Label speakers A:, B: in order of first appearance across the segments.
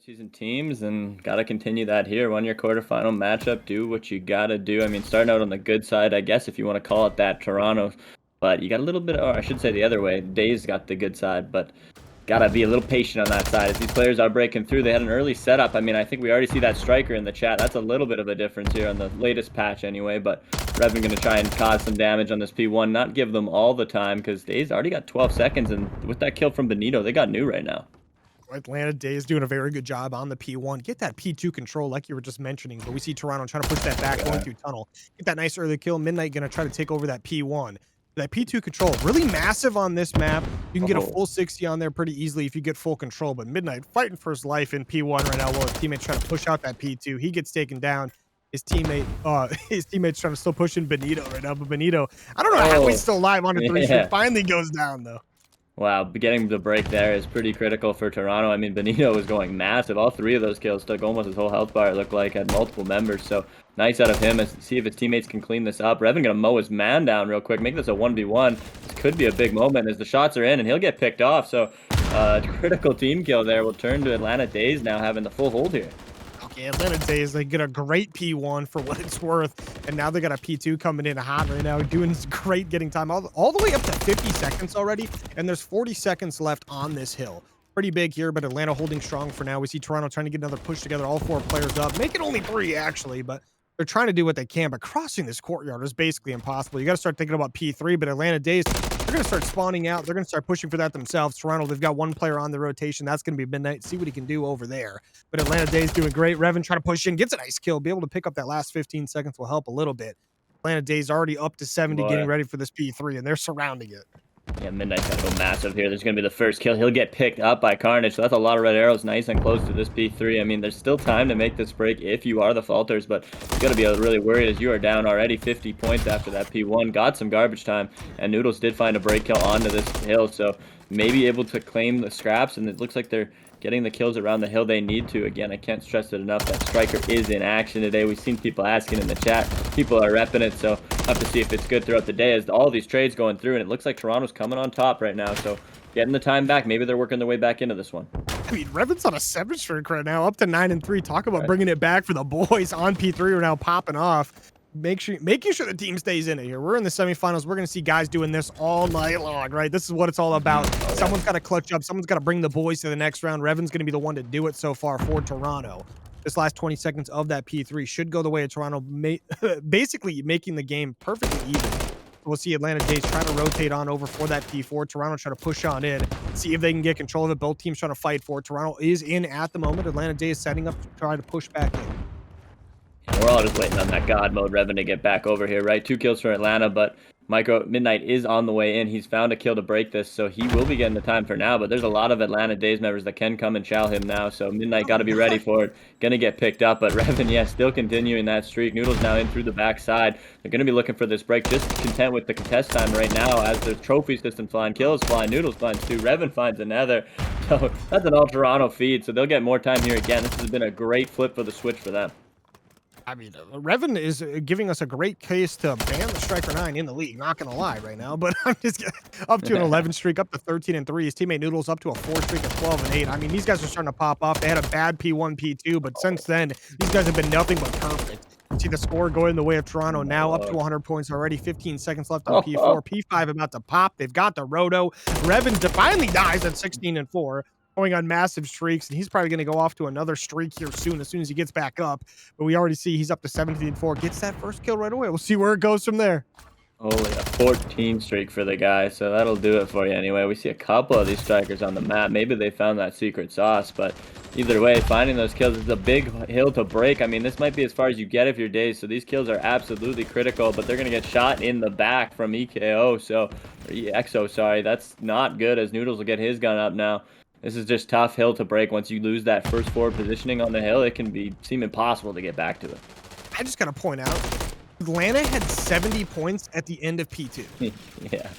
A: season teams and got to continue that here. Won your quarterfinal matchup. Do what you got to do. I mean, starting out on the good side, I guess, if you want to call it that, Toronto. But you got a little bit, or I should say the other way. Days got the good side, but got to be a little patient on that side. As these players are breaking through, they had an early setup. I mean, I think we already see that striker in the chat. That's a little bit of a difference here on the latest patch anyway. But Revan going to try and cause some damage on this P1, not give them all the time because Days already got 12 seconds. And with that kill from Benito, they got new right now.
B: Atlanta Dazed doing a very good job on the P1. Get that P2 control like you were just mentioning, but we see Toronto trying to push that back, going through tunnel. Get that nice early kill. MWIII going to try to take over that P1. That P2 control, really massive on this map. You can get a full 60 on there pretty easily if you get full control, but MWIII fighting for his life in P1 right now while his teammates trying to push out that P2. He gets taken down. His teammates trying to still push in Benito right now, but Benito, I don't know how he's still alive on the 3-streak. Finally goes down, though.
A: Wow, getting the break there is pretty critical for Toronto. I mean, Benito was going massive. All three of those kills took almost his whole health bar, it looked like, had multiple members. So nice out of him. Let's see if his teammates can clean this up. Revan gonna mow his man down real quick, make this a 1v1. This could be a big moment as the shots are in and he'll get picked off. So critical team kill there will turn to Atlanta Dazed now having the full hold here.
B: Okay, Atlanta Dazed, they get a great P1 for what it's worth, and now they got a P2 coming in hot right now, doing great, getting time all the way up to 50 seconds already, and there's 40 seconds left on this hill. Pretty big here, but Atlanta holding strong for now. We see Toronto trying to get another push together, all 4 players up, make it only 3 actually, but they're trying to do what they can, but crossing this courtyard is basically impossible. You got to start thinking about P3, but Atlanta Dazed, they're going to start spawning out. They're going to start pushing for that themselves. Toronto, they've got 1 player on the rotation. That's going to be MWIII. See what he can do over there. But Atlanta Dazed doing great. Revan trying to push in, gets a nice kill. Be able to pick up that last 15 seconds will help a little bit. Atlanta Dazed already up to 70, getting ready for this P3, and they're surrounding it.
A: Yeah, MWIII's gotta go massive here. There's gonna be the first kill. He'll get picked up by Carnage, so that's a lot of red arrows nice and close to this P3. I mean, there's still time to make this break if you are the Falters, but you gotta be really worried as you are down already 50 points after that P1. Got some garbage time, and Noodles did find a break kill onto this hill, so maybe able to claim the scraps, and it looks like they're getting the kills around the hill they need to. Again, I can't stress it enough that Striker is in action today. We've seen people asking in the chat. People are repping it, so have to see if it's good throughout the day as all these trades going through, and it looks like Toronto's coming on top right now, so getting the time back. Maybe they're working their way back into this one.
B: I mean, Revan's on a 7-streak right now, up to 9-3. Talk about bringing it back for the boys on P3 right now, popping off. Making sure the team stays in it here. We're in the semifinals. We're going to see guys doing this all night long, right? This is what it's all about. Someone's got to clutch up. Someone's got to bring the boys to the next round. Revan's going to be the one to do it so far for Toronto. This last 20 seconds of that P3 should go the way of Toronto, basically making the game perfectly even. We'll see Atlanta Dazed trying to rotate on over for that P4. Toronto trying to push on in, see if they can get control of it. Both teams trying to fight for it. Toronto is in at the moment. Atlanta Dazed setting up to try to push back in.
A: We're all just waiting on that God mode Revan to get back over here, right? 2 kills for Atlanta, but MWIII is on the way in. He's found a kill to break this, so he will be getting the time for now, but there's a lot of Atlanta Dazed members that can come and chow him now, so MWIII got to be ready for it. Gonna get picked up, but Revan, yeah, still continuing that streak. Noodles now in through the backside. They're gonna be looking for this break, just content with the contest time right now as the trophy system flying, kills flying, Noodles finds 2, Revan finds another. So that's an all Toronto feed, so they'll get more time here again. This has been a great flip for the switch for them.
B: I mean, Revan is giving us a great case to ban the Striker 9 in the league. Not going to lie right now, but I'm just up to an 11 streak, up to 13-3. His teammate Noodles up to a 4 streak of 12-8. I mean, these guys are starting to pop off. They had a bad P1, P2, but since then, these guys have been nothing but perfect. You see the score going the way of Toronto now, up to 100 points already. 15 seconds left on P4. P5 about to pop. They've got the Roto. Revan finally dies at 16-4. Going on massive streaks, and he's probably going to go off to another streak here soon as he gets back up. But we already see he's up to 17-4. Gets that first kill right away. We'll see where it goes from there.
A: Only a 14 streak for the guy, so that'll do it for you anyway. We see a couple of these strikers on the map. Maybe they found that secret sauce, but either way, finding those kills is a big hill to break. I mean, this might be as far as you get if you're Dazed, so these kills are absolutely critical, but they're going to get shot in the back from EKO, or EXO, sorry. That's not good as Noodles will get his gun up now. This is just tough hill to break. Once you lose that first forward positioning on the hill, it can seem impossible to get back to it.
B: I just got to point out, Atlanta had 70 points at the end of P2.
A: Yeah.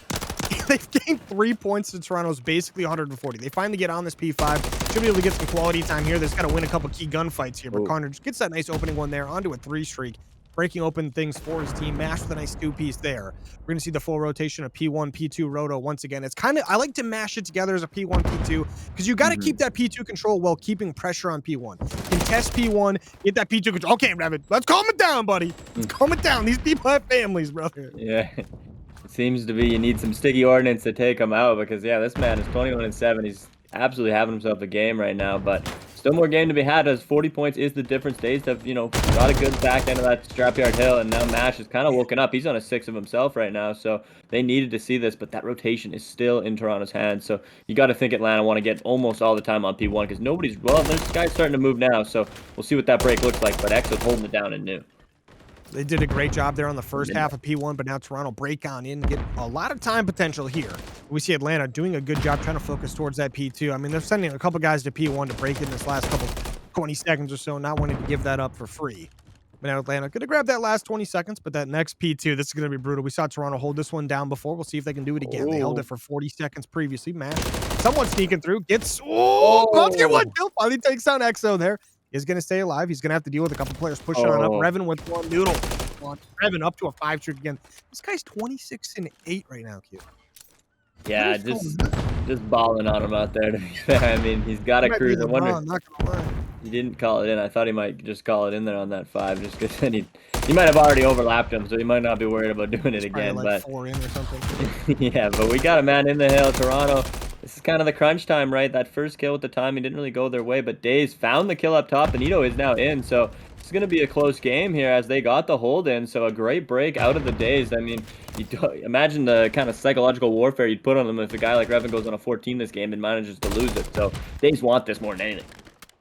B: They've gained 3 points to Toronto's basically 140. They finally get on this P5. Should be able to get some quality time here. They've got to win a couple key gunfights here, but Carnage gets that nice opening one there onto a 3 streak. breaking open things for his team. MWIII with a nice 2-piece there. We're going to see the full rotation of P1, P2 Roto once again. It's kind of, I like to mash it together as a P1, P2, because you got to keep that P2 control while keeping pressure on P1. Contest P1, get that P2 control. Okay, Revan, let's calm it down, buddy. Let's calm it down. These people have families, brother.
A: Yeah. It seems to be you need some sticky ordnance to take him out because, yeah, this man is 21-7. He's absolutely having himself a game right now, but still more game to be had as 40 points is the difference. Dazed have, you know, got a good back end of that scrapyard hill, and now MWIII is kind of woken up. He's on a 6 of himself right now, so they needed to see this, but that rotation is still in Toronto's hands, so you got to think Atlanta want to get almost all the time on P1 because nobody's, well, this guy's starting to move now, so we'll see what that break looks like, but Exo's holding it down and new.
B: They did a great job there on the first half of P1, but now Toronto break on in, get a lot of time potential here. We see Atlanta doing a good job trying to focus towards that P2. I mean, they're sending a couple guys to P1 to break in this last couple 20 seconds or so, not wanting to give that up for free. But now Atlanta going to grab that last 20 seconds, but that next P2, this is going to be brutal. We saw Toronto hold this one down before. We'll see if they can do it again. They held it for 40 seconds previously. MWIII, someone sneaking through, gets, about to get one kill, finally takes down Exo there. He's going to stay alive. He's going to have to deal with a couple players pushing on up. Revan with one noodle. Revan up to a 5 streak again. This guy's 26-8 right now, Q.
A: Yeah, just balling on him out there, to be fair. I mean, he's got a cruise. I wonder.
B: Not gonna lie.
A: He didn't call it in. I thought he might just call it in there on that 5, just because then he might have already overlapped him, so he might not be worried about doing it again.
B: Like 4 in or something.
A: Yeah, but we got a man in the hill, Toronto. This is kind of the crunch time, right? That first kill with the time, he didn't really go their way, but Dazed found the kill up top. Benito is now in, so it's going to be a close game here as they got the hold in. So a great break out of the Dazed. I mean, imagine the kind of psychological warfare you'd put on them if a guy like Revan goes on a 14 this game and manages to lose it. So Dazed want this more than anything.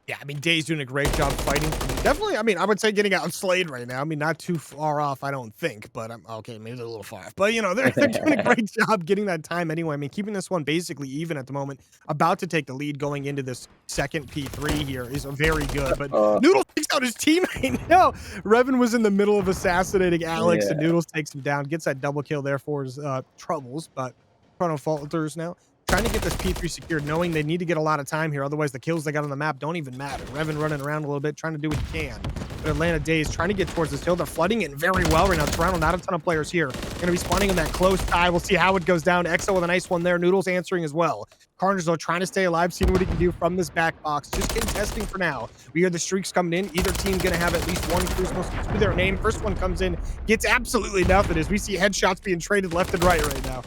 B: Yeah, I mean, Dazed doing a great job fighting. Definitely, I mean, I would say getting out slayed right now. I mean, not too far off, I don't think, but I'm okay, maybe they're a little far off. But, you know, they're doing a great job getting that time anyway. I mean, keeping this one basically even at the moment. About to take the lead going into this second P3 here is very good. But Noodles takes out his teammate. No, Revan was in the middle of assassinating Alex, and Noodles takes him down, gets that double kill there for his troubles. But Toronto Falters now trying to get this P3 secured, knowing they need to get a lot of time here. Otherwise, the kills they got on the map don't even matter. Revan running around a little bit, trying to do what he can. But Atlanta Dazed trying to get towards this hill. They're flooding it very well right now. Toronto, not a ton of players here. Going to be spawning in that close tie. We'll see how it goes down. Exo with a nice one there. Noodles answering as well. Carnage, though, trying to stay alive, seeing what he can do from this back box. Just contesting for now. We hear the streaks coming in. Either team going to have at least one crucible to their name. First one comes in, gets absolutely nothing as we see headshots being traded left and right now.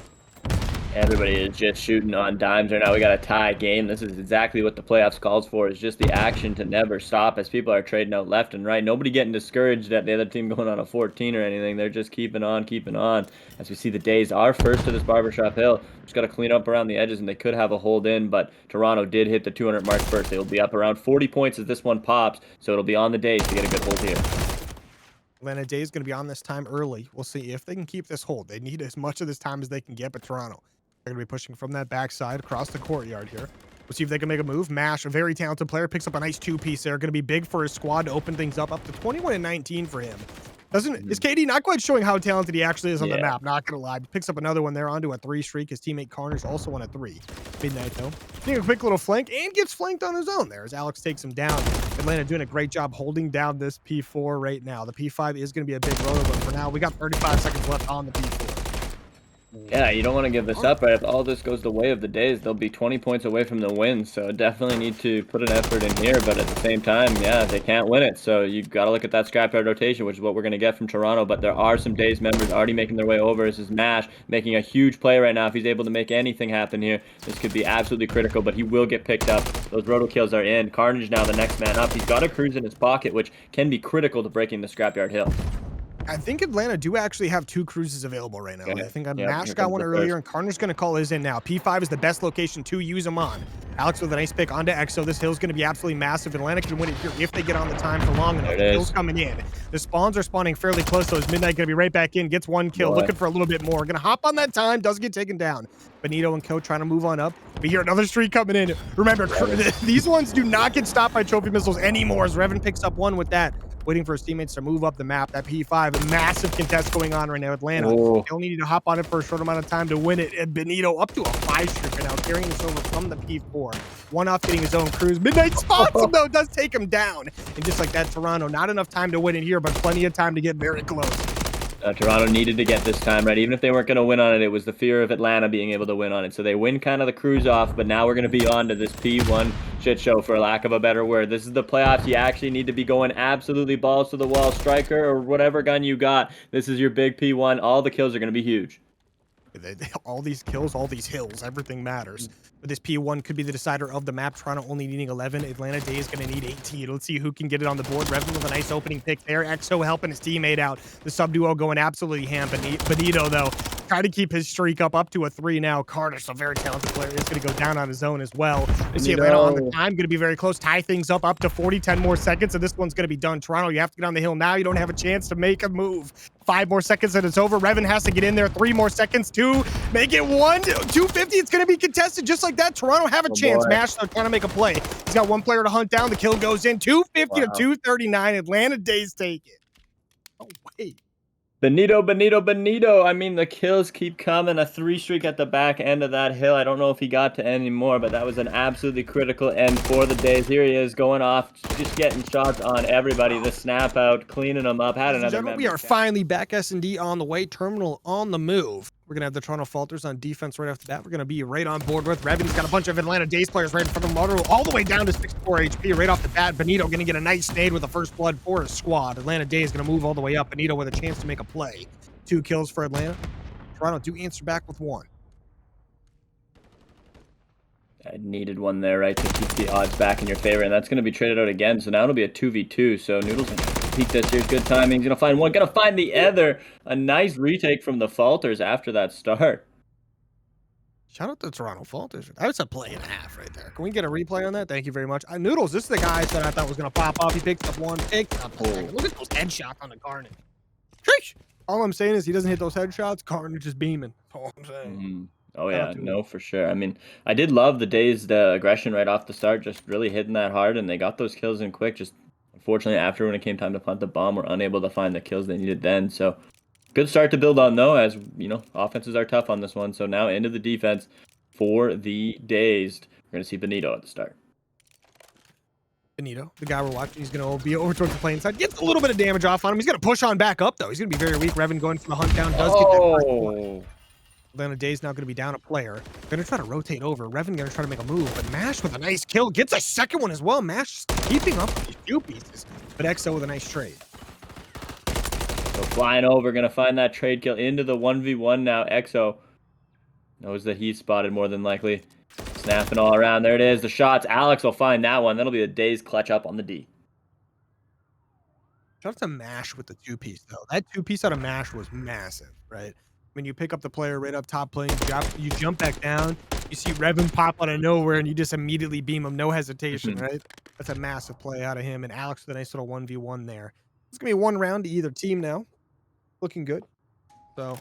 A: Everybody is just shooting on dimes right now. We got a tie game. This is exactly what the playoffs calls for, is just the action to never stop as people are trading out left and right. Nobody getting discouraged at the other team going on a 14 or anything. They're just keeping on. As we see the Dazed are first to this barbershop hill. Just got to clean up around the edges, and they could have a hold in, but Toronto did hit the 200 mark first. They will be up around 40 points as this one pops, so it'll be on the Dazed to get a good hold here.
B: Atlanta Dazed going to be on this time early. We'll see if they can keep this hold. They need as much of this time as they can get, but Toronto, they're going to be pushing from that backside across the courtyard here. We'll see if they can make a move. MWIII, a very talented player, picks up a nice 2-piece there. Going to be big for his squad to open things up to 21-19 for him. Is KD not quite showing how talented he actually is on the map? Not going to lie. He picks up another one there onto a 3 streak. His teammate Carnage also on a 3. Midnight, though, doing a quick little flank and gets flanked on his own there as Alex takes him down. Atlanta doing a great job holding down this P4 right now. The P5 is going to be a big rotor, but for now, we got 35 seconds left on the P4.
A: Yeah, you don't want to give this up, right? If all this goes the way of the Dazed, they'll be 20 points away from the win, so definitely need to put an effort in here, but at the same time, yeah, they can't win it, so you got to look at that scrapyard rotation, which is what we're going to get from Toronto, but there are some Dazed members already making their way over. This is MWIII making a huge play right now. If he's able to make anything happen here, this could be absolutely critical, but he will get picked up. Those roto kills are in. Carnage now the next man up. He's got a cruise in his pocket, which can be critical to breaking the scrapyard hill.
B: I think Atlanta do actually have 2 cruises available right now. I think MWIII got one earlier, and Carter's going to call his in now. P5 is the best location to use him on. Alex with a nice pick onto Exo. This hill's going to be absolutely massive. Atlanta can win it here if they get on the time for long enough. The hill's coming in. The spawns are spawning fairly close, so his Midnight going to be right back in. Gets 1 kill, looking for a little bit more. Going to hop on that time, doesn't get taken down. Benito and Co trying to move on up. We hear another streak coming in. Remember, these ones do not get stopped by trophy missiles anymore as Revan picks up one with that. waiting for his teammates to move up the map. That P5, a massive contest going on right now. Atlanta,
A: Oh.
B: they only need to hop on it for a short amount of time to win it. And Benito up to a 5 streak right now, carrying this over from the P4. One off getting his own cruise. Midnight spots him though, does take him down. And just like that, Toronto, not enough time to win it here, but plenty of time to get very close.
A: Toronto needed to get this time right. Even if they weren't going to win on it, it was the fear of Atlanta being able to win on it. So they win kind of the cruise off, but now we're going to be on to this P1 shit show, for lack of a better word. This is the playoffs. You actually need to be going absolutely balls to the wall, striker or whatever gun you got. This is your big P1. All the kills are going to be huge.
B: All these kills, all these hills, everything matters. But this P1 could be the decider of the map. Toronto only needing 11. Atlanta Dazed going to need 18. Let's see who can get it on the board. Revan with a nice opening pick there. EXO helping his teammate out. The sub duo going absolutely ham. Benito, though, trying to keep his streak up to a 3 now. Carnage, a very talented player, is going to go down on his own as well. We see Atlanta on the time, going to be very close. Tie things up to 40, 10 more seconds, and this one's going to be done. Toronto, you have to get on the hill now. You don't have a chance to make a move. 5 more seconds and it's over. Revan has to get in there. 3 more seconds. 2. Make it 1. 250. It's going to be contested just like that. Toronto have a chance. Mash, they're trying to make a play. He's got 1 player to hunt down. The kill goes in. 250 to 239. Atlanta Dazed take it. Oh, wait.
A: Benito. I mean, the kills keep coming. A 3 streak at the back end of that hill. I don't know if he got to any more, but that was an absolutely critical end for the Dazed. Here he is going off, just getting shots on everybody. The snap out, cleaning them up. Had another member.
B: We are finally back. S&D on the way. Terminal on the move. We're going to have the Toronto Falters on defense right after that. We're going to be right on board with Revan's got a bunch of Atlanta Dazed players right in front of him, all the way down to 64 HP right off the bat. Benito going to get a nice nade with the first blood for his squad. Atlanta Dazed going to move all the way up. Benito with a chance to make a play. 2 kills for Atlanta. Toronto do answer back with 1.
A: I needed one there, right, to keep the odds back in your favor, and that's going to be traded out again, so now it'll be a 2v2, so Noodles going to peek this. Here's good timing. He's going to find one, going to find the other. A nice retake from the Falters after that start.
B: Shout out to Toronto Falters. That was a play and a half right there. Can we get a replay on that? Thank you very much. Noodles, this is the guy that I thought was going to pop off. He picked up 1, picked up the second. Look at those headshots on the Carnage. Sheesh! All I'm saying is he doesn't hit those headshots. Carnage is beaming. That's all I'm saying.
A: Oh, yeah, no, for sure. I mean, I did love the Dazed aggression right off the start, just really hitting that hard, and they got those kills in quick. Just unfortunately, after when it came time to plant the bomb, were unable to find the kills they needed then. So, good start to build on, though, as, you know, offenses are tough on this one. So now into the defense for the Dazed. We're going to see Benito at the start.
B: Benito, the guy we're watching, he's going to be over towards the plane side. Gets a little bit of damage off on him. He's going to push on back up, though. He's going to be very weak. Revan going for the hunt down. Does get that first one. Atlanta Dazed now going to be down a player. Going to try to rotate over. Revan going to try to make a move, but Mash with a nice kill. Gets a second one as well. Mash keeping up with these few pieces, but EXO with a nice trade.
A: So flying over, going to find that trade kill into the 1v1 now. EXO knows that he's spotted more than likely. Snapping all around. There it is. The shots. Alex will find that one. That'll be a Dazed clutch up on the D.
B: Shout out to Mash with the 2-piece, though. That 2-piece out of Mash was massive, right? When you pick up the player right up top playing, you jump back down, you see Revan pop out of nowhere, and you just immediately beam him, no hesitation, right? That's a massive play out of him, and Alex with a nice little 1v1 there. It's going to be 1 round to either team now. Looking good. So,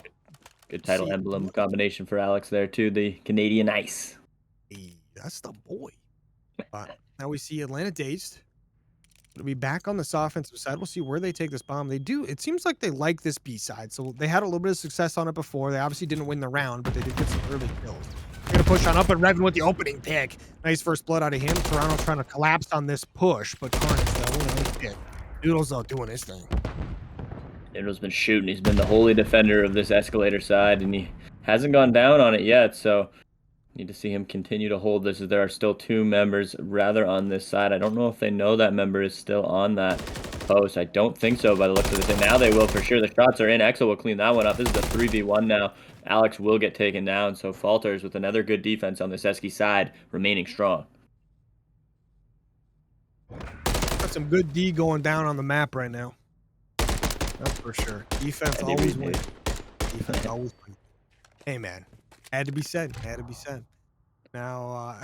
A: good title emblem combination for Alex there, too. The Canadian Ice.
B: Hey, that's the boy. Now we see Atlanta Dazed. It'll be back on this offensive side. We'll see where they take this bomb. They do. It seems like they like this B side. So they had a little bit of success on it before. They obviously didn't win the round, but they did get some early kills. They're going to push on up, and Revan with the opening pick. Nice first blood out of him. Toronto trying to collapse on this push, but Carnage, though, nice hit. Noodles, though, doing his thing.
A: Noodles been shooting. He's been the holy defender of this escalator side, and he hasn't gone down on it yet. So need to see him continue to hold this, as there are still 2 members rather on this side. I don't know if they know that member is still on that post. I don't think so by the looks of this. And now they will for sure. The shots are in. EXO will clean that one up. This is a 3v1 now. Alex will get taken down. So Falters with another good defense on this Esky side, remaining strong.
B: Got some good D going down on the map right now. That's for sure. Defense always wins. Defense always wins. Hey, man. Had to be said. Had to be said. Now,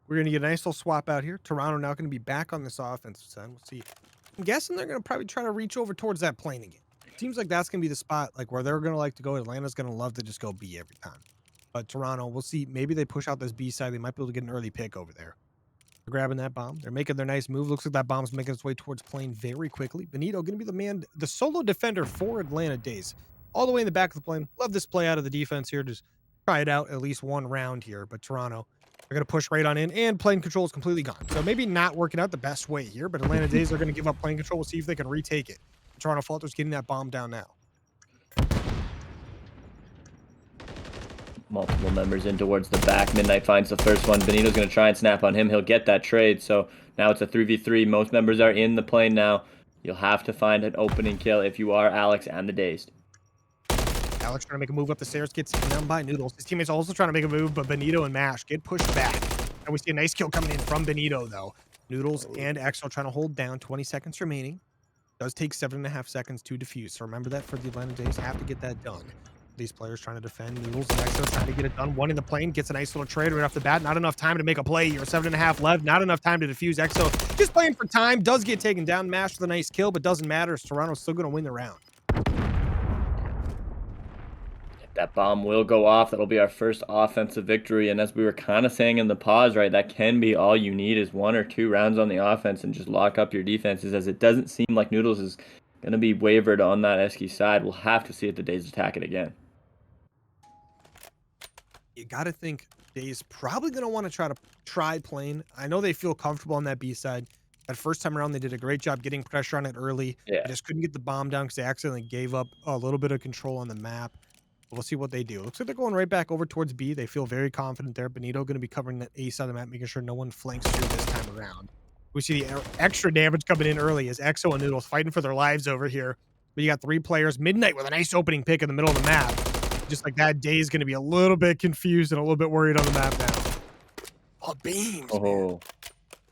B: we're going to get a nice little swap out here. Toronto now going to be back on this offensive side. We'll see. I'm guessing they're going to probably try to reach over towards that plane again. Seems like that's going to be the spot, like, where they're going to like to go. Atlanta's going to love to just go B every time. But Toronto, we'll see. Maybe they push out this B side. They might be able to get an early pick over there. Grabbing that bomb. They're making their nice move. Looks like that bomb's making its way towards plane very quickly. MWIII going to be the man, the solo defender for Atlanta Dazed. All the way in the back of the plane. Love this play out of the defense here. Just try it out at least one round here. But Toronto, they're going to push right on in, and plane control is completely gone. So maybe not working out the best way here, but Atlanta Dazed are going to give up plane control. We'll see if they can retake it. Toronto Falters getting that bomb down now.
A: Multiple members in towards the back. MWIII finds the first one. Benito's going to try and snap on him. He'll get that trade. So now it's a 3v3. Most members are in the plane now. You'll have to find an opening kill if you are Alex and the Dazed.
B: Alex trying to make a move up the stairs, gets taken down by Noodles. His teammates also trying to make a move, but Benito and Mash get pushed back. And we see a nice kill coming in from Benito, though. Noodles and Exo trying to hold down. 20 seconds remaining. Does take 7.5 seconds to defuse. So remember that for the Atlanta Dazed. Have to get that done. These players trying to defend. Noodles and Exo trying to get it done. One in the plane. Gets a nice little trade right off the bat. Not enough time to make a play here. 7.5 left. Not enough time to defuse. Exo just playing for time. Does get taken down. Mash with a nice kill, but doesn't matter. Toronto's still going to win the round.
A: That bomb will go off. That'll be our first offensive victory. And as we were kind of saying in the pause, right, that can be all you need is 1 or 2 rounds on the offense and just lock up your defenses, as it doesn't seem like Noodles is going to be wavered on that Esky side. We'll have to see if the Dazed attack it again.
B: You got to think Dazed probably going to want to try plane. I know they feel comfortable on that B side. That first time around, they did a great job getting pressure on it early.
A: Yeah.
B: They just couldn't get the bomb down because they accidentally gave up a little bit of control on the map. We'll see what they do. Looks like they're going right back over towards B. They feel very confident there. Benito going to be covering that A side of the map, making sure no one flanks through this time around. We see the extra damage coming in early as Exo and Noodles fighting for their lives over here. But you got 3 players. MWIII with a nice opening pick in the middle of the map. Just like that, Dazed going to be a little bit confused and a little bit worried on the map now. Oh, beams.
A: Oh,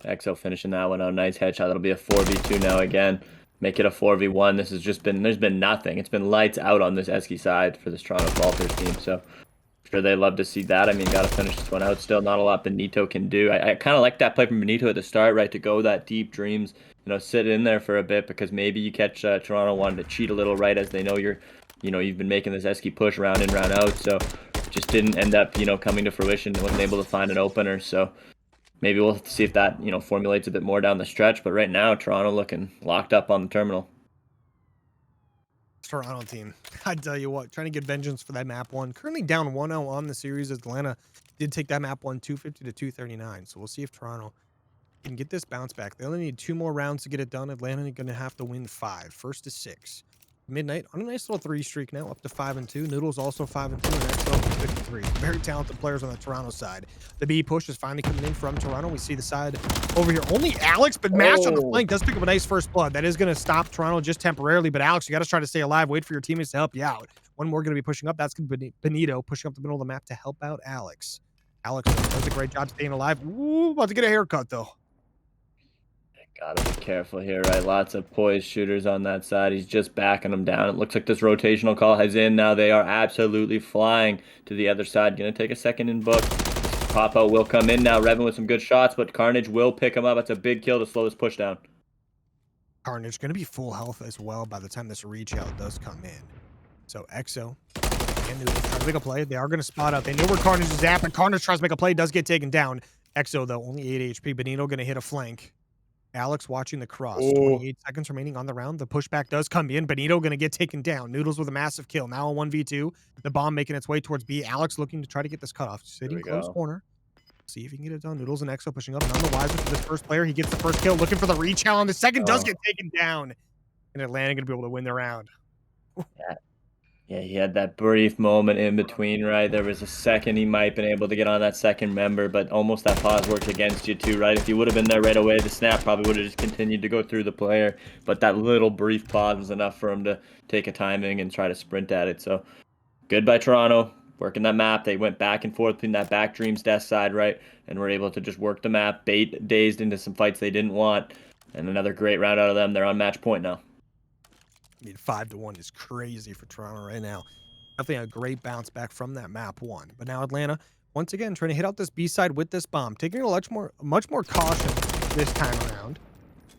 A: Exo finishing that one out. Nice headshot. That'll be a 4v2 now again. Make it a 4v1. This has just been, there's been nothing. It's been lights out on this Esky side for this Toronto Falters team. So I'm sure they love to see that. I mean, got to finish this one out still. Not a lot Benito can do. I kind of like that play from Benito at the start, right? To go that deep dreams, sit in there for a bit, because maybe you catch Toronto wanting to cheat a little, right? As they know you've been making this Esky push round in, round out. So just didn't end up, coming to fruition. Wasn't able to find an opener. So maybe we'll have to see if that, formulates a bit more down the stretch. But right now, Toronto looking locked up on the terminal.
B: Toronto team, I tell you what, trying to get vengeance for that map 1. Currently down 1-0 on the series. Atlanta did take that map 1, 250 to 239. So we'll see if Toronto can get this bounce back. They only need 2 more rounds to get it done. Atlanta going to have to win 5. First to 6. MWIII on a nice little 3 streak now, up to 5-2. Noodles also 5-2, and Exo 53. Very talented players on the Toronto side. The B push is finally coming in from Toronto. We see the side over here. Only Alex, but Mash on the flank does pick up a nice first blood. That is going to stop Toronto just temporarily. But Alex, you got to try to stay alive. Wait for your teammates to help you out. One more going to be pushing up. That's going to be Benito pushing up the middle of the map to help out Alex. Alex does a great job staying alive. Ooh, about to get a haircut though.
A: Gotta be careful here, right? Lots of poised shooters on that side. He's just backing them down. It looks like this rotational call has in. Now they are absolutely flying to the other side. Gonna take a second in book. Pop-out will come in now. Revin with some good shots, but Carnage will pick him up. That's a big kill to slow this push down.
B: Carnage gonna be full health as well by the time this reach out does come in. So Exo and Noodles try to make a play. They are gonna spot out. They know where Carnage is at, but Carnage tries to make a play, does get taken down. Exo though, only 8 HP. Benito gonna hit a flank. Alex watching the cross. 28 seconds remaining on the round. The pushback does come in. Benito going to get taken down. Noodles with a massive kill. Now a 1v2. The bomb making its way towards B. Alex looking to try to get this cut off. Sitting close corner. See if he can get it done. Noodles and Exo pushing up. None the wiser for this first player. He gets the first kill. Looking for the reach out. The second does get taken down. And Atlanta going to be able to win the round.
A: Yeah, he had that brief moment in between, right? There was a second he might have been able to get on that second member, but almost that pause worked against you too, right? If you would have been there right away, the snap probably would have just continued to go through the player, but that little brief pause was enough for him to take a timing and try to sprint at it. So good by Toronto, working that map. They went back and forth between that back Dreams Death side, right? And were able to just work the map, bait Dazed into some fights they didn't want, and another great round out of them. They're on match point now.
B: I mean, 5-1 is crazy for Toronto right now. Definitely a great bounce back from that map 1. But now Atlanta, once again, trying to hit out this B side with this bomb, taking a much more caution this time around.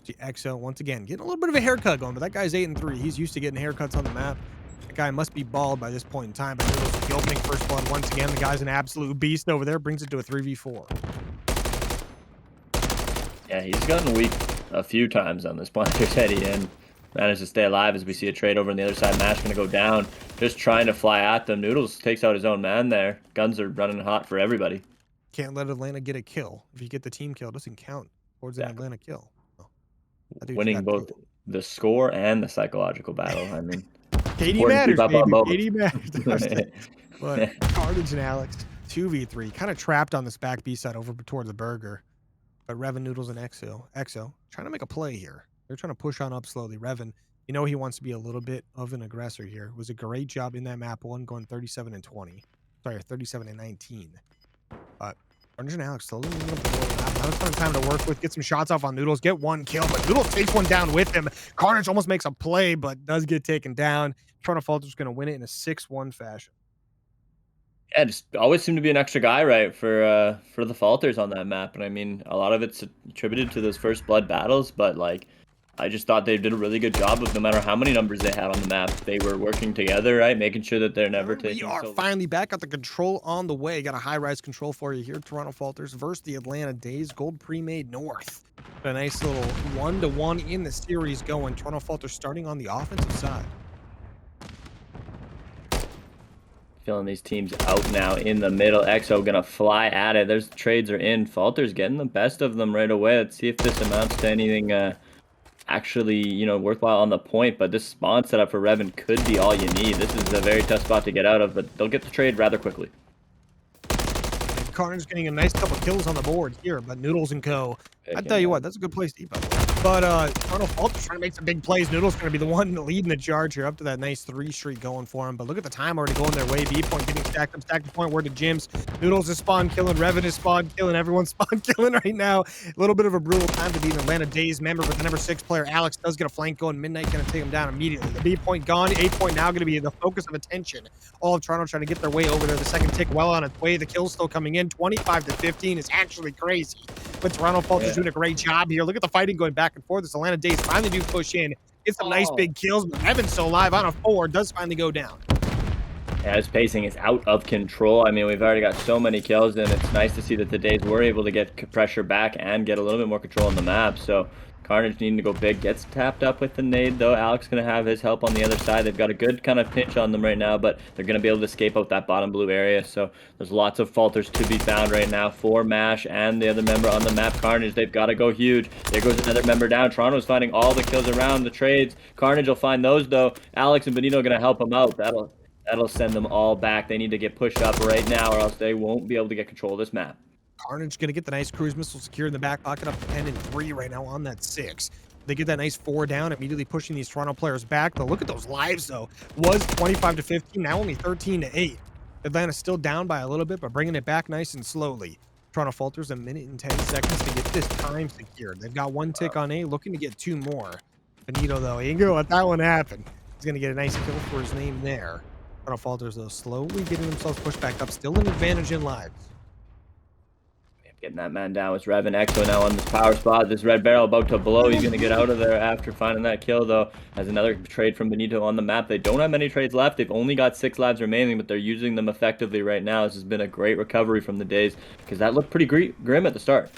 B: See Exo once again getting a little bit of a haircut going, but that guy's 8-3. He's used to getting haircuts on the map. That guy must be bald by this point in time. But the opening first blood once again. The guy's an absolute beast over there. Brings it to a 3v4.
A: Yeah, he's gotten weak a few times on this Planter Teddy and managed to stay alive as we see a trade over on the other side. Mash gonna go down, just trying to fly at them. Noodles takes out his own man there. Guns are running hot for everybody.
B: Can't let Atlanta get a kill. If you get the team kill, it doesn't count towards an
A: Exactly.
B: Atlanta kill. So, that dude's
A: Winning
B: got
A: both
B: two.
A: the score and the psychological battle. I mean, it's
B: KD
A: important to keep
B: matters,
A: up on
B: baby.
A: both.
B: KD matters. But Carnage and Alex, 2v3, kind of trapped on this back B side over towards the burger. But Revan, Noodles, and Exo trying to make a play here. They're trying to push on up slowly. Revan, you know he wants to be a little bit of an aggressor here. It was a great job in that map one, going 37 and 20. Sorry, 37 and 19. But Carnage and Alex slowly moving up the board. Not a ton of time to work with. Get some shots off on Noodles. Get one kill, but Noodles takes one down with him. Carnage almost makes a play, but does get taken down. Toronto Falters going to win it in a 6-1 fashion.
A: Yeah, just always seemed to be an extra guy, right, for the Falters on that map. And I mean, a lot of it's attributed to those first blood battles, but like I just thought they did a really good job of no matter how many numbers they had on the map, they were working together, right, making sure that they're never taking.
B: We are finally back at the control on the way. Got a high-rise control for you here. Toronto Falters versus the Atlanta Dazed, Gold Premade North. A nice little 1-1 in the series going. Toronto Falters starting on the offensive side.
A: Feeling these teams out now in the middle. Exo gonna fly at it. There's trades are in. Falters getting the best of them right away. Let's see if this amounts to anything actually, you know, worthwhile on the point. But this spawn setup for Revan could be all you need. This is a very tough spot to get out of, but they'll get the trade rather quickly.
B: Carnage getting a nice couple kills on the board here, but Noodles and Co. I tell you what, that's a good place to eat, by the way. But Toronto Falters trying to make some big plays. Noodles going to be the one leading the charge here, up to that nice 3 streak going for him. But look at the time already going their way. B point getting stacked up, stacked to point where the gyms. Noodles is spawn killing, Revan is spawn killing, everyone's spawn killing right now. A little bit of a brutal time to be an Atlanta Dazed member, but the number 6 player Alex does get a flank going. Midnight going to take him down immediately. The B point gone, A point now going to be the focus of attention. All of Toronto trying to get their way over there. The second tick well on its way. The kill still coming in. 25 to 15 is actually crazy. But Toronto Falters doing a great job here. Look at the fighting going back and forth. This Atlanta Dazed finally do push in. Get some nice big kills, but Revan's still alive on a 4. Does finally go down.
A: Yeah, his pacing is out of control. I mean, we've already got so many kills, and it's nice to see that the Dazed were able to get pressure back and get a little bit more control on the map. So Carnage needing to go big, gets tapped up with the nade, though. Alex going to have his help on the other side. They've got a good kind of pinch on them right now, but they're going to be able to escape out that bottom blue area. So there's lots of Falters to be found right now for Mash and the other member on the map, Carnage. They've got to go huge. There goes another member down. Toronto's finding all the kills around the trades. Carnage will find those, though. Alex and Benito are going to help him out. That'll send them all back. They need to get pushed up right now, or else they won't be able to get control of this map.
B: Carnage going to get the nice cruise missile secured in the back pocket, up to 10 and 3 right now on that 6. They get that nice 4 down, immediately pushing these Toronto players back. Though look at those lives, though. Was 25 to 15, now only 13 to 8. Atlanta's still down by a little bit, but bringing it back nice and slowly. Toronto Falters a minute and 10 seconds to get this time secured. They've got 1 tick on A, looking to get 2 more. Benito, though, he ain't gonna let that one happen. He's going to get a nice kill for his name there. Toronto Falters, though, slowly getting themselves pushed back up. Still an advantage in lives.
A: Getting that man down with Revan. Exo now on this power spot. This red barrel about to blow. He's going to get out of there after finding that kill, though. Has another trade from Benito on the map. They don't have many trades left. They've only got 6 lives remaining, but they're using them effectively right now. This has been a great recovery from the Dazed, because that looked pretty grim at the start.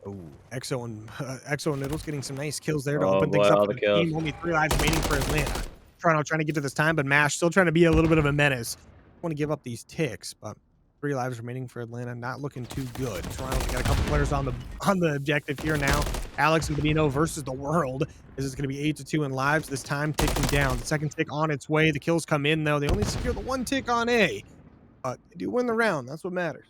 B: Oh, Exo and Noodles getting some nice kills there to open things up for the team. Only 3 lives remaining for Atlanta. Toronto trying to get to this time, but Mash still trying to be a little bit of a menace. Want to give up these ticks, but 3 lives remaining for Atlanta, not looking too good. Toronto's got a couple players on the objective here now. Alex and Benito versus the world. This is going to be 8-2 in lives. This time ticking down. The second tick on its way. The kills come in, though. They only secure the 1 tick on A. But they do win the round. That's what matters.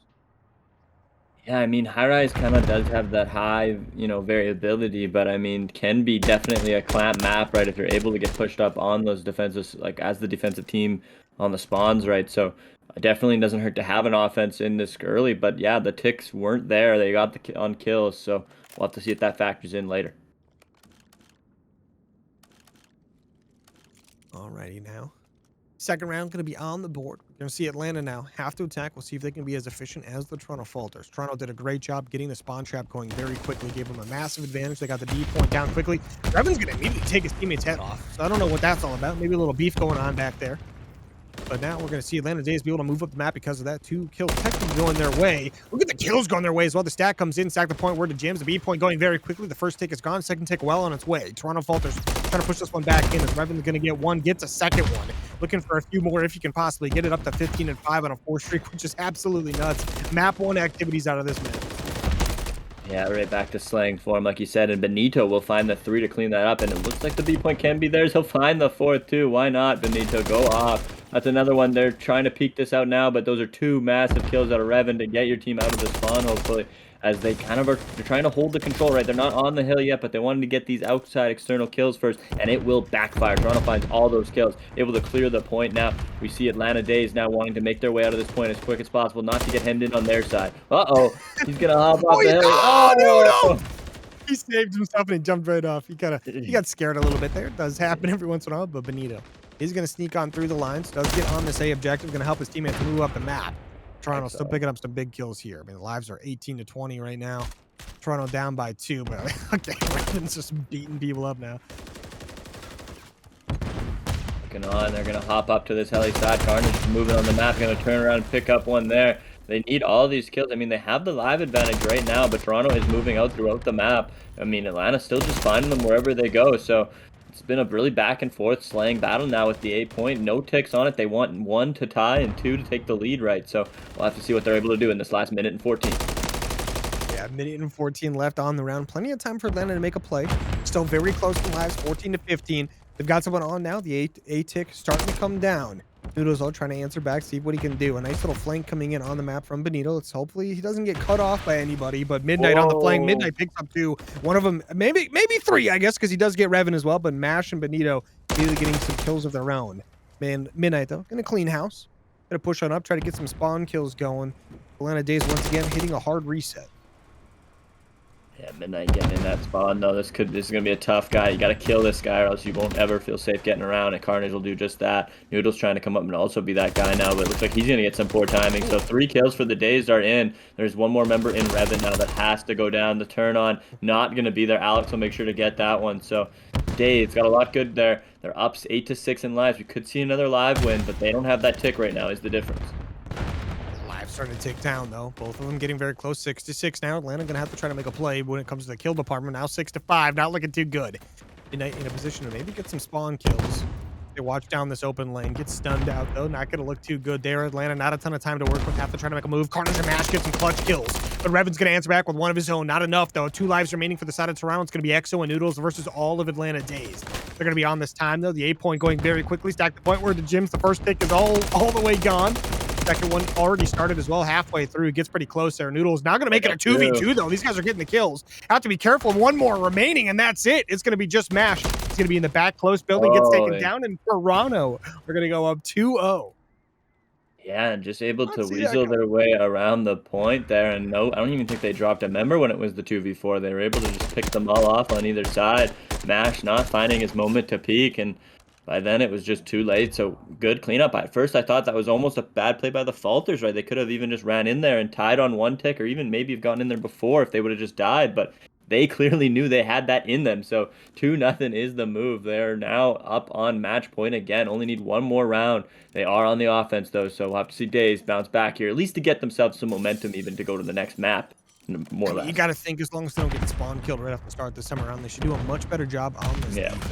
A: Yeah, I mean, high rise kind of does have that high, variability, but I mean, can be definitely a clamp map, right? If you're able to get pushed up on those defenses, like as the defensive team on the spawns, right? So it definitely doesn't hurt to have an offense in this early, but yeah, the ticks weren't there. They got on kills, so we'll have to see if that factors in later.
B: Alrighty now. Second round going to be on the board. We're going to see Atlanta now have to attack. We'll see if they can be as efficient as the Toronto Falters. Toronto did a great job getting the spawn trap going very quickly. Gave them a massive advantage. They got the D point down quickly. Revan's going to immediately take his teammate's head off. So I don't know what that's all about. Maybe a little beef going on back there. But now we're going to see Atlanta Dazed be able to move up the map because of that. 2 kills technically going their way. Look at the kills going their way as well. The stack comes in, stack the point where the Jims. The B point going very quickly. The first tick is gone. Second tick well on its way. Toronto Falters trying to push this one back in as Revan's going to get one, gets a second one. Looking for a few more if you can possibly get it up to 15 and 5 on a 4 streak, which is absolutely nuts. Map 1 activities out of this map.
A: Yeah, right back to slaying form, like you said, and Benito will find the 3 to clean that up, and it looks like the B point can be theirs. He'll find the 4th too. Why not, Benito? Go off. That's another one. They're trying to peek this out now, but those are 2 massive kills out of Revan to get your team out of the spawn, hopefully, as they kind of are they're trying to hold the control, right? They're not on the hill yet, but they wanted to get these outside external kills first, and it will backfire. Toronto finds all those kills, able to clear the point now. We see Atlanta Dazed now wanting to make their way out of this point as quick as possible, not to get hemmed in on their side. Uh-oh, he's going to hop off the hill.
B: Oh, no! He saved himself and he jumped right off. He got scared a little bit there. It does happen every once in a while, but Benito is going to sneak on through the lines. Does get on this A objective. Going to help his teammates move up the map. Toronto still picking up some big kills here. I mean, the lives are 18 to 20 right now. Toronto down by 2, but okay, Revan's just beating people up now.
A: Looking on, they're going to hop up to this heli side. Carnage is moving on the map, going to turn around and pick up one there. They need all these kills. I mean, they have the live advantage right now, but Toronto is moving out throughout the map. I mean, Atlanta's still just finding them wherever they go, so it's been a really back and forth slaying battle now with the 8 point. No ticks on it. They want 1 to tie and 2 to take the lead, right? So we'll have to see what they're able to do in this last minute and 14.
B: Yeah, minute and 14 left on the round. Plenty of time for Atlanta to make a play. Still very close to lives, 14 to 15. They've got someone on now. The A tick starting to come down. Noodles all trying to answer back, see what he can do. A nice little flank coming in on the map from Benito. Let's hopefully he doesn't get cut off by anybody, but MWIII on the flank. MWIII picks up 2. One of them, maybe 3, I guess, because he does get Revan as well, but Mash and Benito really getting some kills of their own. Man, MWIII, though, gonna clean house. Gonna push on up, try to get some spawn kills going. Atlanta Dazed once again hitting a hard reset.
A: Yeah, MWIII getting in that spawn though. This is gonna be a tough guy. You gotta kill this guy or else you won't ever feel safe getting around, and Carnage will do just that. Noodle's trying to come up and also be that guy now, but it looks like he's gonna get some poor timing. So 3 kills for the Dazed are in. There's one more member in Revan now that has to go down. The turn on not gonna be there. Alex will make sure to get that one. So Dazed got a lot good there. They're up 8 to 6 in lives. We could see another live win, but they don't have that tick right now is the difference.
B: Starting to tick down though. Both of them getting very close. 6 to 6 now. Atlanta gonna have to try to make a play when it comes to the kill department. Now 6 to 5. Not looking too good. In a position to maybe get some spawn kills. They watch down this open lane. Get stunned out though. Not gonna look too good there. Atlanta not a ton of time to work with. Have to try to make a move. Carnage and Mash get some clutch kills. But Revan's gonna answer back with one of his own. Not enough though. 2 lives remaining for the side of Toronto. It's gonna be Exo and Noodles versus all of Atlanta Dazed. They're gonna be on this time though. The 8 point going very quickly. Stack the point where the Jims. The first tick is all the way gone. Second one already started as well, halfway through. Gets pretty close there. Noodles now going to make it a 2v2, though. These guys are getting the kills. Have to be careful. One more remaining, and that's it. It's going to be just Mash. It's going to be in the back close building. Gets taken down, and Toronto, we're going to go up 2-0.
A: Yeah, and just able to weasel their way around the point there. And no, I don't even think they dropped a member when it was the 2v4. They were able to just pick them all off on either side. Mash not finding his moment to peak, and by then, it was just too late, so good cleanup. At first, I thought that was almost a bad play by the Falters, right? They could have even just ran in there and tied on 1 tick, or even maybe have gotten in there before if they would have just died, but they clearly knew they had that in them, so 2-0 is the move. They're now up on match point again. Only need 1 more round. They are on the offense, though, so we'll have to see Dazed bounce back here, at least to get themselves some momentum even to go to the next map. More or less.
B: You got to think as long as they don't get spawn killed right off the start this time around, they should do a much better job on this defense.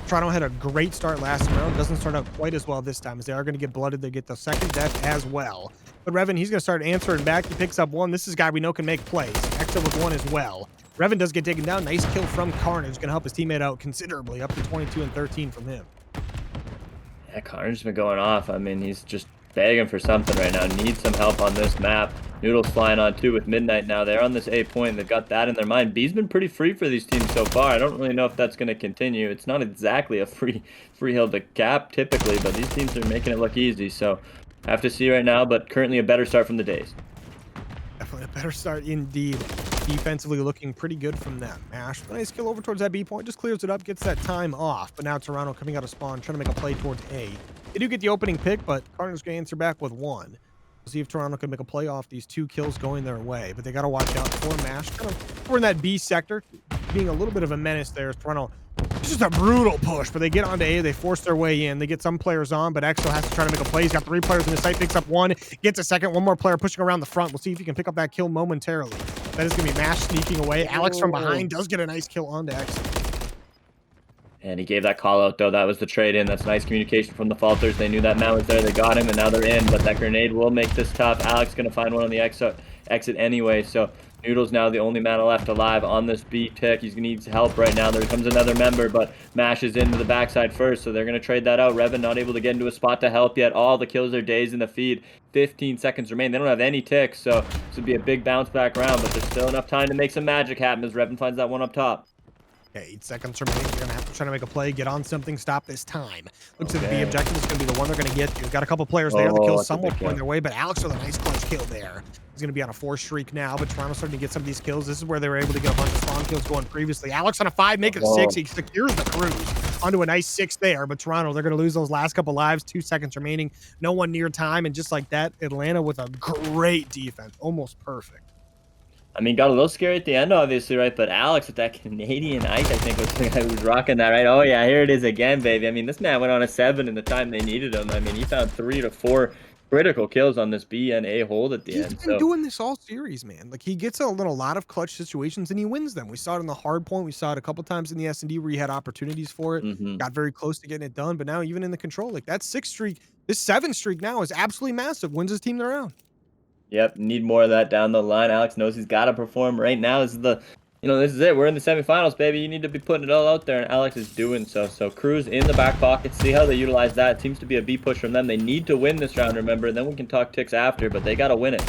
B: Toronto had a great start last round. Doesn't start out quite as well this time, as they are going to get blooded. They get the second death as well. But Revan, he's going to start answering back. He picks up 1. This is a guy we know can make plays. Exo with 1 as well. Revan does get taken down. Nice kill from Carnage. Going to help his teammate out considerably, up to 22 and 13 from him.
A: Yeah, Carnage's been going off. I mean, he's just begging for something right now. Needs some help on this map. Noodles flying on 2 with MWIII now. They're on this A point. They've got that in their mind. B's been pretty free for these teams so far. I don't really know if that's going to continue. It's not exactly a free hill to cap typically, but these teams are making it look easy. So have to see right now, but currently a better start from the Dazed.
B: Definitely a better start indeed. Defensively looking pretty good from them. Mash, nice kill over towards that B point. Just clears it up, gets that time off. But now Toronto coming out of spawn, trying to make a play towards A. They do get the opening pick, but Carnage's going to answer back with 1. We'll see if Toronto can make a play off these 2 kills going their way. But they got to watch out for Mash. Kind of, we're in that B sector. being a little bit of a menace there as Toronto. It's just a brutal push, but they get onto A. They force their way in. They get some players on, but Exo has to try to make a play. He's got 3 players in the site, picks up 1, gets a second. 1 more player pushing around the front. We'll see if he can pick up that kill momentarily. That is going to be MWIII sneaking away. Alex from behind does get a nice kill onto Exo.
A: And he gave that call out, though. That was the trade in. That's nice communication from the Falters. They knew that man was there. They got him, and now they're in. But that grenade will make this tough. Alex going to find one on the exit anyway. So Noodle's now the only man left alive on this B tick. He needs help right now. There comes another member, but MWIII is into the backside first, so they're going to trade that out. Revan not able to get into a spot to help yet. All the kills are Dazed in the feed. 15 seconds remain. They don't have any ticks, so this would be a big bounce back round, but there's still enough time to make some magic happen as Revan finds that one up top.
B: Okay, 8 seconds remaining. You're going to have to try to make a play, get on something, stop this time. Looks like the B objective is going to be the one they're going to get. You've got a couple players there. The kill's somewhat going their way, but Alex with a nice clutch kill there. He's going to be on a 4 streak now, but Toronto's starting to get some of these kills. This is where they were able to get a bunch of spawn kills going previously. Alex on a 5, make it a 6. He secures the cruise onto a nice 6 there, but Toronto, they're going to lose those last couple lives. 2 seconds remaining. No one near time, and just like that, Atlanta with a great defense. Almost perfect.
A: I mean, got a little scary at the end, obviously, right? But Alex with that Canadian ice, I think, was the guy who was rocking that, right? Oh, yeah, here it is again, baby. I mean, this man went on a 7 in the time they needed him. I mean, he found 3 to 4 critical kills on this B and A hold at the end.
B: He's been doing this all series, man. Like, he gets a lot of clutch situations, and he wins them. We saw it in the hard point. We saw it a couple times in the S&D where he had opportunities for it. Got very close to getting it done, but now even in the control, like, that 6 streak, this 7 streak now is absolutely massive. Wins his team the round.
A: Yep, need more of that down the line. Alex knows he's got to perform right now. This is this is it. We're in the semifinals, baby. You need to be putting it all out there, and Alex is doing so. So Cruz in the back pocket. See how they utilize that. It seems to be a B push from them. They need to win this round, remember, and then we can talk ticks after, but they got to win it.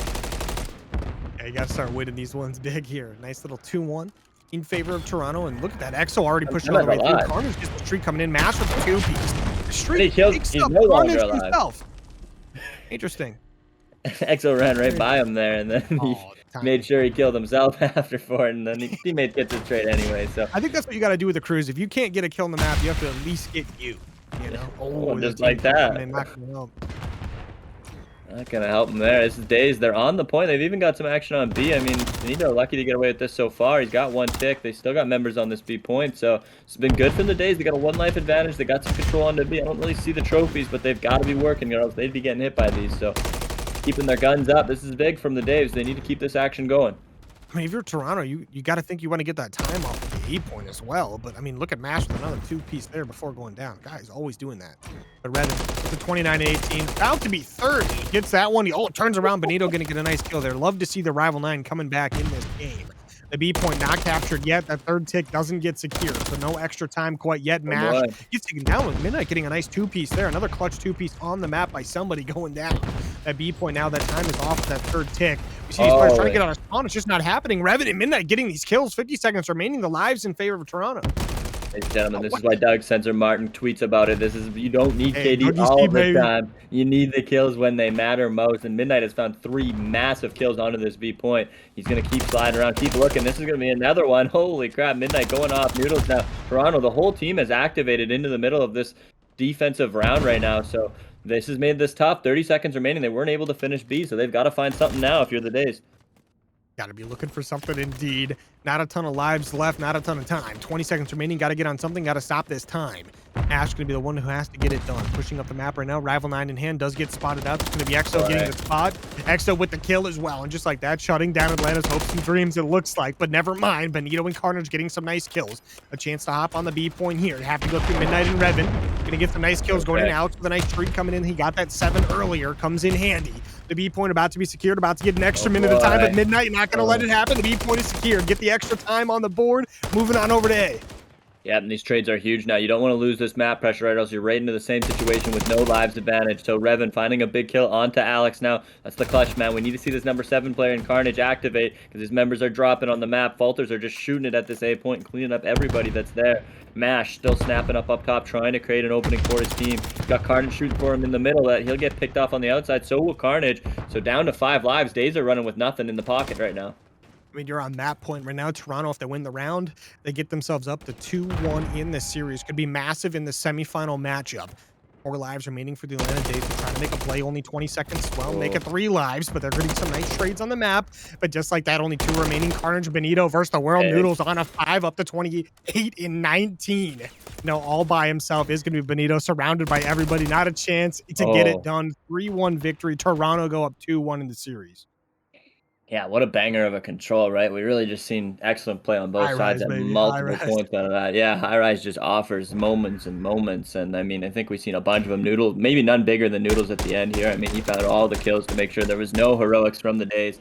B: Yeah, you got to start winning these ones big here. Nice little 2-1 in favor of Toronto, and look at that. Exo already pushing all the way through. Carnage gets the streak coming in. MWIII with the 2-piece. Streak picks up Carnage himself. Interesting.
A: Exo ran right by him there, and then he made sure he killed himself after 4, and then his teammate gets his trade anyway. So
B: I think that's what you got to do with the Cruise. If you can't get a kill on the map, you have to at least get you. You know,
A: just like that. Not gonna help him there. This is Dazed. They're on the point. They've even got some action on B. I mean, Benito lucky to get away with this so far. He's got 1 tick. They still got members on this B point, so it's been good for the Dazed. They got a 1 life advantage. They got some control on the B. I don't really see the trophies, but they've got to be working, or else they'd be getting hit by these. So keeping their guns up. This is big from the Daves. They need to keep this action going.
B: I mean, if you're Toronto, you got to think you want to get that time off of the A point as well. But I mean, look at MWIII with another 2-piece there before going down. Guy's always doing that. But Revan, it's a 29-18, about to be 30. Gets that one. Oh, it turns around. Benito gonna get a nice kill there. Love to see the Rival 9 coming back in this game. The B point not captured yet. That 3rd tick doesn't get secured, so no extra time quite yet. MWIII gets taken down with MWIII getting a nice 2-piece there. Another clutch 2-piece on the map by somebody going down. That B point now, that time is off that 3rd tick. We see these players trying to get on a spawn. It's just not happening. Revan and MWIII getting these kills. 50 seconds remaining. The lives in favor of Toronto.
A: Ladies and gentlemen, this is why Doug Sensor Martin tweets about it. This is, you don't need KD all the time. You need the kills when they matter most. And MWIII has found 3 massive kills onto this B point. He's going to keep sliding around, keep looking. This is going to be another one. Holy crap, MWIII going off. Noodles now. Toronto, the whole team has activated into the middle of this defensive round right now. So this has made this tough. 30 seconds remaining. They weren't able to finish B, so they've got to find something now if you're the Dazed.
B: Got to be looking for something indeed. Not a ton of lives left, not a ton of time. 20 seconds remaining. Got to get on something. Got to stop this time. Ash going to be the one who has to get it done. Pushing up the map right now. Rival 9 in hand does get spotted out. It's going to be Exo getting the spot. Exo with the kill as well. And just like that, shutting down Atlanta's hopes and dreams, it looks like. But never mind. Benito and Carnage getting some nice kills. A chance to hop on the B point here. Have to go through MWIII and Revan. Going to get some nice kills going in. Alex with a nice streak coming in. He got that 7 earlier. Comes in handy. The B point about to be secured, about to get an extra minute of time, but MWIII not going to let it happen. The B point is secured. Get the extra time on the board. Moving on over to A.
A: Yeah, and these trades are huge now. You don't want to lose this map pressure, right? Or else you're right into the same situation with no lives advantage. So Revan finding a big kill onto Alex now. That's the clutch, man. We need to see this number 7 player in Carnage activate because his members are dropping on the map. Falters are just shooting it at this A point and cleaning up everybody that's there. MWIII still snapping up top, trying to create an opening for his team. Got Carnage shooting for him in the middle. He'll get picked off on the outside. So will Carnage. So down to 5 lives. Days are running with nothing in the pocket right now.
B: I mean, you're on that point right now. Toronto, if they win the round, they get themselves up to 2-1 in this series. Could be massive in the semifinal matchup. 4 lives remaining for the Atlanta Dazed. They're trying to make a play, only 20 seconds. Well, make it 3 lives, but they're getting some nice trades on the map. But just like that, only 2 remaining. Carnage Benito versus the World Noodles on a 5 up to 28 and 19. No, all by himself is going to be Benito, surrounded by everybody. Not a chance to get it done. 3-1 victory. Toronto go up 2-1 in the series.
A: Yeah, what a banger of a control, right? We really just seen excellent play on both
B: High
A: sides
B: rise,
A: and
B: baby. High
A: multiple
B: rise.
A: points out of that. Yeah, High Rise just offers moments and moments. And I mean, I think we've seen a bunch of them. Noodles, maybe none bigger than Noodles at the end here. I mean, he found all the kills to make sure there was no heroics from the Days.